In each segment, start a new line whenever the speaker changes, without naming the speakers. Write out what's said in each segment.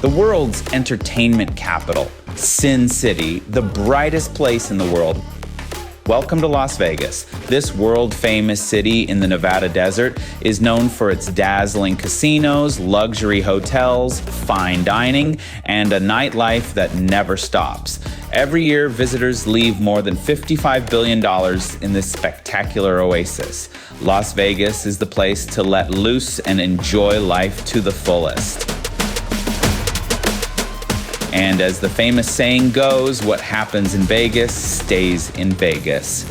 the world's entertainment capital, Sin City, the brightest place in the world. Welcome to Las Vegas. This world-famous city in the Nevada desert is known for its dazzling casinos, luxury hotels, fine dining, and a nightlife that never stops. Every year, visitors leave more than $55 billion in this spectacular oasis. Las Vegas is the place to let loose and enjoy life to the fullest. And as the famous saying goes, what happens in Vegas stays in Vegas.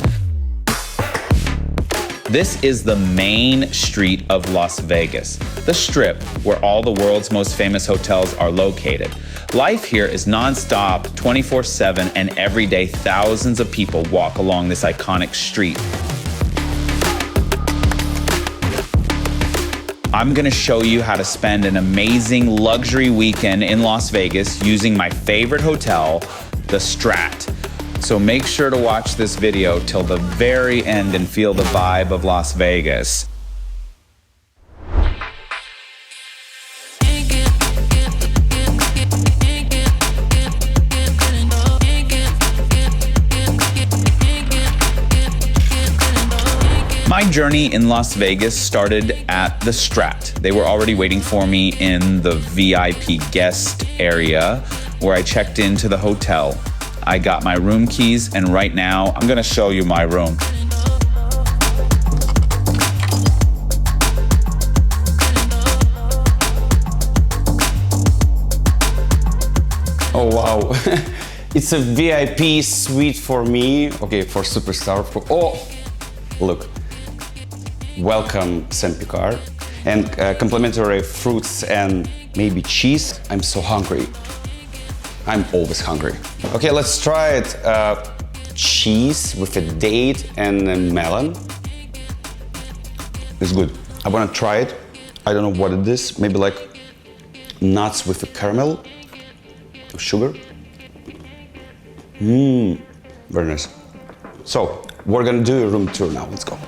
This is the main street of Las Vegas, the Strip, where all the world's most famous hotels are located. Life here is nonstop, 24/7, and every day thousands of people walk along this iconic street. I'm gonna show you how to spend an amazing luxury weekend in Las Vegas using my favorite hotel, the Strat. So make sure to watch this video till the very end and feel the vibe of Las Vegas. My journey in Las Vegas started at the Strat. They were already waiting for me in the VIP guest area where I checked into the hotel. I got my room keys, and right now I'm gonna show you my room.
Oh wow, it's a VIP suite for me. Okay, for superstar. Oh, look. Welcome, Pikar, and complimentary fruits and maybe cheese. I'm so hungry. I'm always hungry. Okay, let's try it. Cheese with a date and a melon. It's good. I wanna try it. I don't know what it is. Maybe like nuts with a caramel, sugar. Very nice. So we're gonna do a room tour now. Let's go.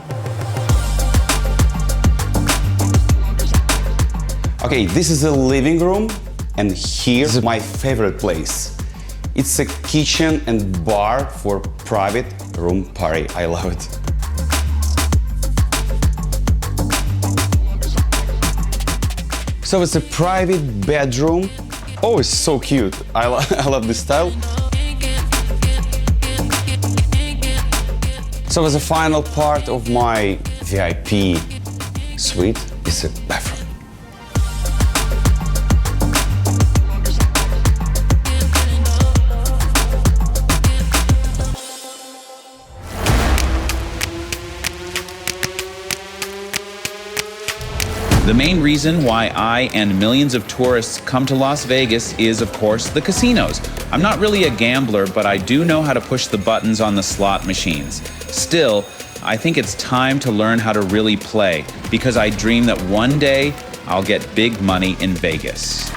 Okay, this is the living room, and here's my favorite place. It's a kitchen and bar for private room party. I love it. So it's a private bedroom. Oh, it's so cute. I love this style. So as a final part of my VIP suite is a bathroom.
The main reason why I and millions of tourists come to Las Vegas is, of course, the casinos. I'm not really a gambler, but I do know how to push the buttons on the slot machines. Still, I think it's time to learn how to really play, because I dream that one day I'll get big money in Vegas.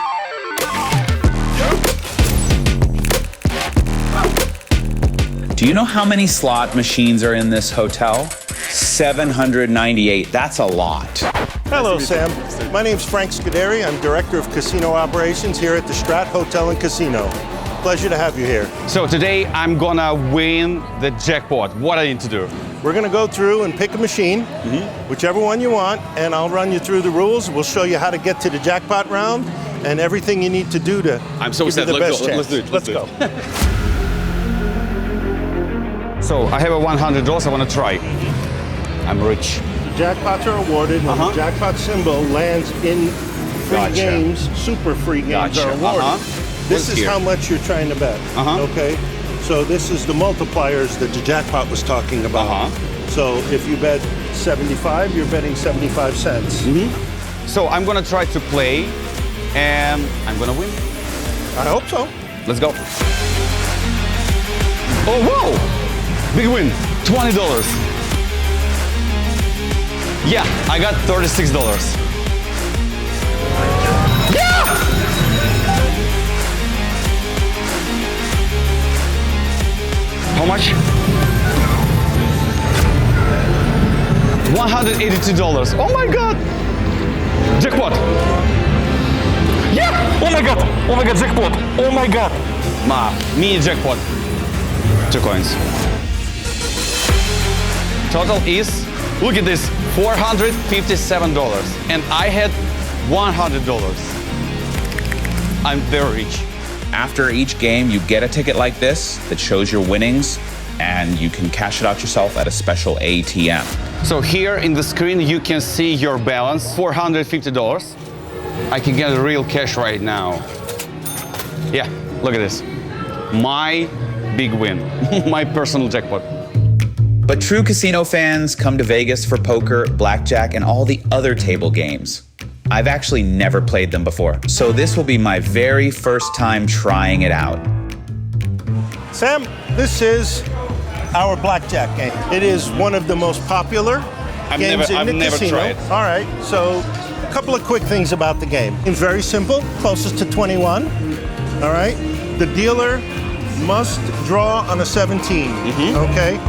Do you know how many slot machines are in this hotel? 798. That's a lot.
Hello, Sam. My name's Frank Scuderi. I'm Director of Casino Operations here at the Strat Hotel and Casino. Pleasure to have you here.
So today I'm gonna win the jackpot. What I need to do?
We're gonna go through and pick a machine, whichever one you want, and I'll run you through the rules. We'll show you how to get to the jackpot round and everything you need to do to
I'm so
give you
excited.
the best chance.
Let's do it.
Let's go.
So I have a $100. I want to try. I'm rich.
Jackpots are awarded when the jackpot symbol lands in free games, super free games are awarded. This is how much you're trying to bet, okay? So this is the multipliers that the jackpot was talking about. So if you bet 75, you're betting 75 cents.
So I'm gonna try to play, and I'm gonna win.
I hope so.
Let's go. Oh, whoa! Big win, $20. Yeah, I got $36. Yeah! How much? $182. Oh my God! Jackpot! Yeah!
Oh my god, jackpot! Oh my god!
Mini jackpot. 2 coins. Total is, look at this, $457. And I had $100. I'm very rich.
After each game, you get a ticket like this that shows your winnings, and you can cash it out yourself at a special ATM.
So here in the screen, you can see your balance, $450. I can get real cash right now. Yeah, look at this. My big win, my personal jackpot.
But true casino fans come to Vegas for poker, blackjack, and all the other table games. I've actually never played them before, so this will be my very first time trying it out.
Sam, this is our blackjack game. It is one of the most popular games in the casino.
Tried.
All right, so a couple of quick things about the game. It's very simple, closest to 21. All right, the dealer must draw on a 17. Okay.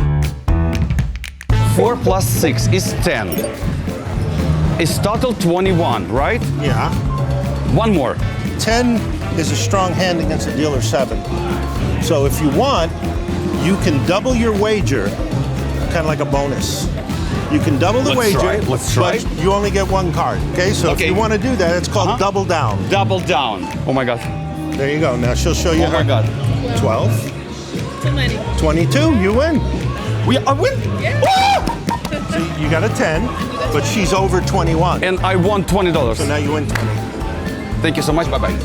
4 plus 6 is 10. It's total 21, right?
Yeah.
One more.
10 is a strong hand against a dealer 7. So if you want, you can double your wager, kind of like a bonus. You can double the wager,
Let's try.
but you only get 1 card. Okay, so if you want to do that, it's called double down.
Double down. Oh my god.
There you go. Now she'll show you.
Oh my god.
12. 22. You win.
I win?
So you got a 10, but she's over 21.
And I won $20.
So now you win 20.
Thank you so much. Bye-bye.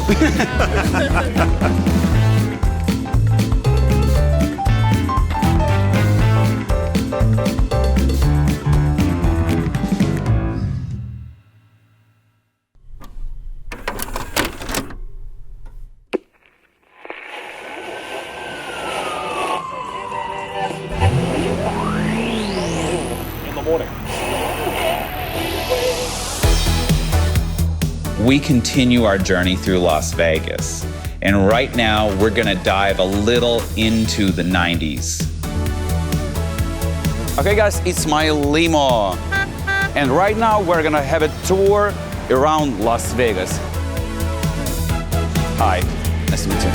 We continue our journey through Las Vegas, and right now we're gonna dive a little into the 90s.
Okay guys, it's my limo. And right now we're gonna have a tour around Las Vegas. Hi, nice to meet you.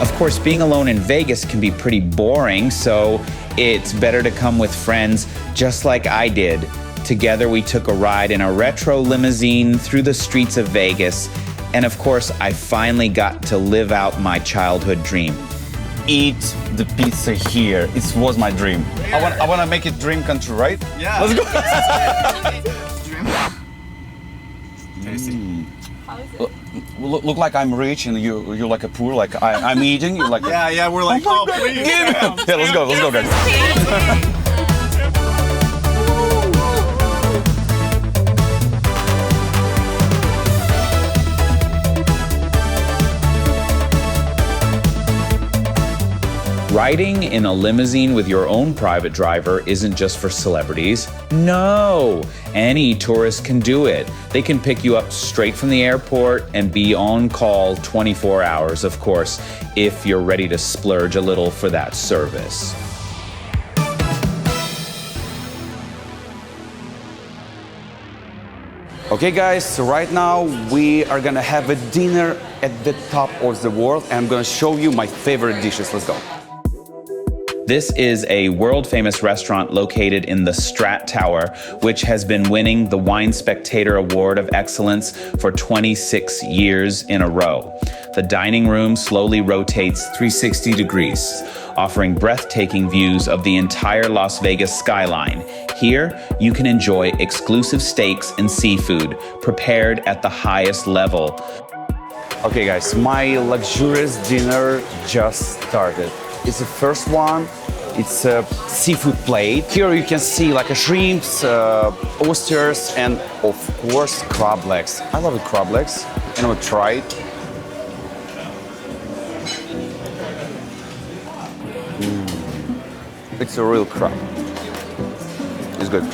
Of course, being alone in Vegas can be pretty boring, so it's better to come with friends just like I did. Together, we took a ride in a retro limousine through the streets of Vegas, and of course, I finally got to live out my childhood dream.
Eat the pizza here. It was my dream. I want to make it dream come true, right?
Yeah.
Let's go.
Tasty.
Look like I'm rich and you're like a poor. Like I'm eating. You're like
Yeah, we're like, oh, please.
yeah. Let's go, guys.
Riding in a limousine with your own private driver isn't just for celebrities. No, any tourist can do it. They can pick you up straight from the airport and be on call 24 hours, of course, if you're ready to splurge a little for that service.
Okay guys, so right now we are gonna have a dinner at the top of the world and I'm gonna show you my favorite dishes. Let's go.
This is a world-famous restaurant located in the Strat Tower, which has been winning the Wine Spectator Award of Excellence for 26 years in a row. The dining room slowly rotates 360 degrees, offering breathtaking views of the entire Las Vegas skyline. Here, you can enjoy exclusive steaks and seafood prepared at the highest level.
Okay guys, my luxurious dinner just started. It's the first one. It's a seafood plate. Here you can see like a shrimps, oysters, and of course crab legs. I love the crab legs, and I will try it. It's a real crab. It's good.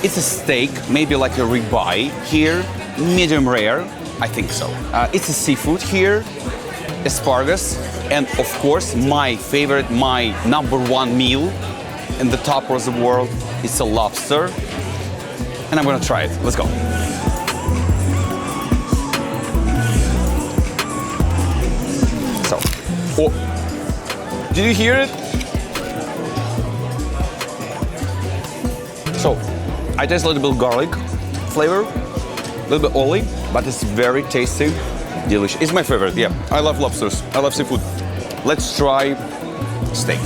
It's a steak, maybe like a ribeye here, medium rare, I think so. It's a seafood here, asparagus, and of course, my favorite, my number one meal in the top of the world is a lobster. And I'm gonna try it. Let's go. So, oh, did you hear it? So, I taste a little bit of garlic flavor, a little bit oily, but it's very tasty, delicious. It's my favorite, yeah. I love lobsters, I love seafood. Let's try steak.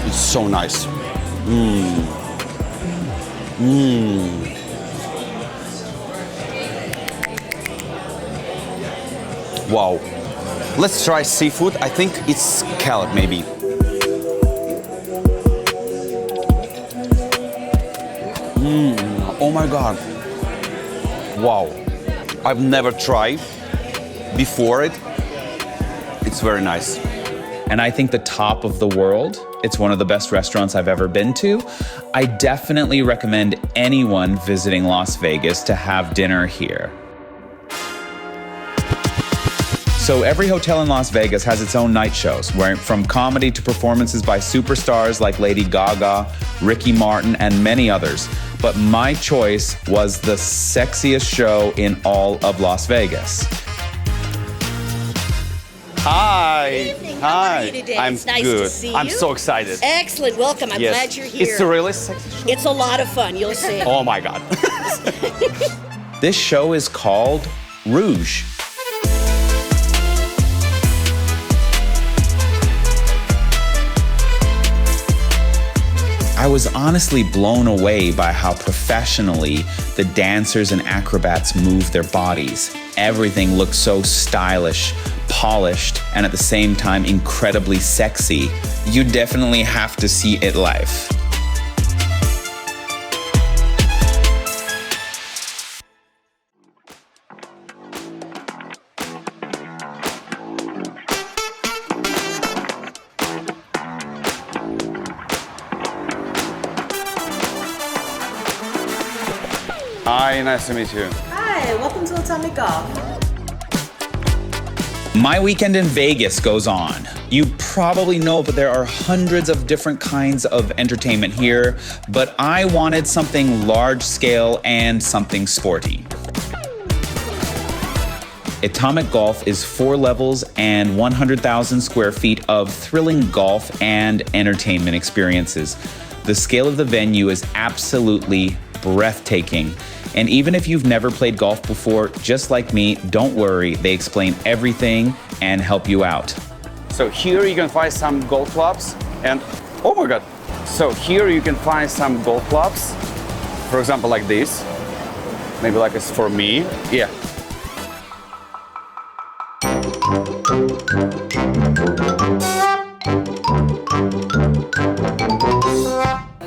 It's so nice. Wow. Let's try seafood. I think it's scallop, maybe. Oh my God. Wow. I've never tried before it. It's very nice.
And I think the top of the world, it's one of the best restaurants I've ever been to. I definitely recommend anyone visiting Las Vegas to have dinner here. So every hotel in Las Vegas has its own night shows, from comedy to performances by superstars like Lady Gaga, Ricky Martin, and many others. But my choice was the sexiest show in all of Las Vegas.
Hi.
How are you today?
I'm
It's nice
good.
to see you.
I'm so excited.
Excellent. Welcome. I'm glad you're here.
It's a really sexy show.
It's a lot of fun. You'll see.
Oh my God.
This show is called Rouge. I was honestly blown away by how professionally the dancers and acrobats move their bodies. Everything looks so stylish, polished, and at the same time incredibly sexy. You definitely have to see it live.
Hi, nice to meet you.
Hi, welcome to Atomic Golf.
My weekend in Vegas goes on. You probably know, but there are hundreds of different kinds of entertainment here, but I wanted something large scale and something sporty. Atomic Golf is 4 levels and 100,000 square feet of thrilling golf and entertainment experiences. The scale of the venue is absolutely breathtaking. And even if you've never played golf before, just like me, don't worry, they explain everything and help you out.
So here you can find some golf clubs and, oh my God. So here you can find some golf clubs, for example, like this. Maybe like it's for me, yeah.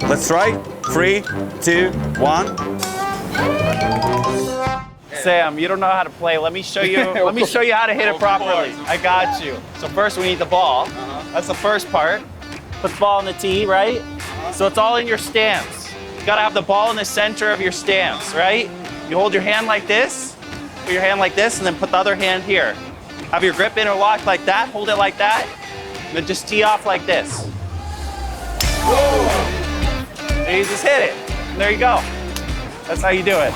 Let's try, 3, 2, 1.
Sam, you don't know how to play. Let me show you. Let me show you how to hit it properly. I got you. So first we need the ball. That's the first part. Put the ball in the tee, right? So it's all in your stance. You gotta have the ball in the center of your stance, right? You hold your hand like this, put your hand like this, and then put the other hand here. Have your grip interlocked like that, hold it like that, and then just tee off like this. And you just hit it. And there you go. That's how you do it.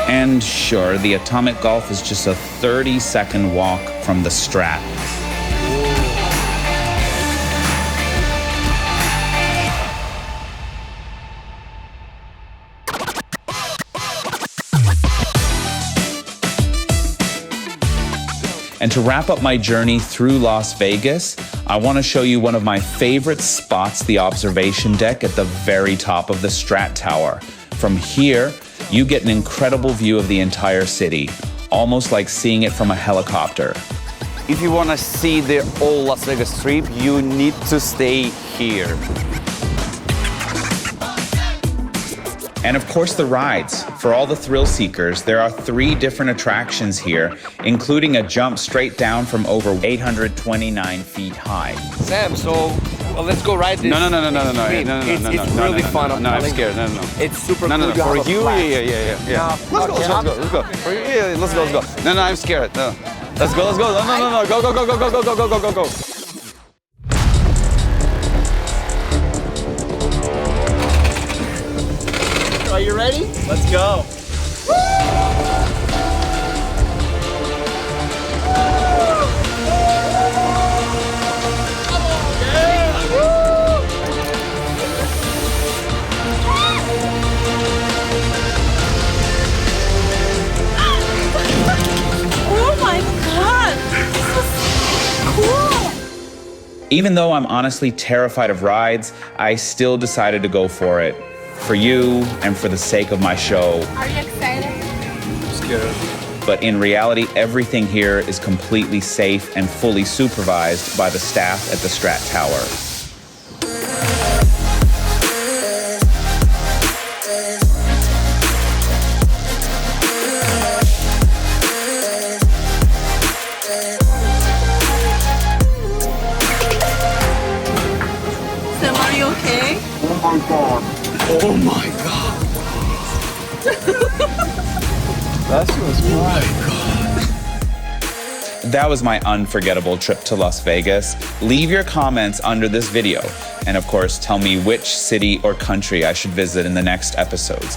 And sure, the Atomic Golf is just a 30-second walk from the Strat. And to wrap up my journey through Las Vegas, I want to show you one of my favorite spots, the observation deck at the very top of the Strat Tower. From here, you get an incredible view of the entire city, almost like seeing it from a helicopter.
If you want to see the whole Las Vegas Strip, you need to stay here.
And of course, the rides. For all the thrill seekers, there are 3 different attractions here, including a jump straight down from over 829 feet high.
Sam, so Well, let's go ride this.
No.
It's really fun.
No, I'm scared. No.
It's super
No.
cool.
For you,
yeah.
Yeah. Let's go. For you, yeah, let's go. No, I'm scared. No. Let's go. No. Go.
Are you ready? Let's go.
Oh my god! This is cool!
Even though I'm honestly terrified of rides, I still decided to go for it. For you and for the sake of my show.
Are you excited?
I'm scared.
But in reality, everything here is completely safe and fully supervised by the staff at the Strat Tower.
Sam, are you okay?
Oh my god. That was
That was my unforgettable trip to Las Vegas. Leave your comments under this video. And of course, tell me which city or country I should visit in the next episodes.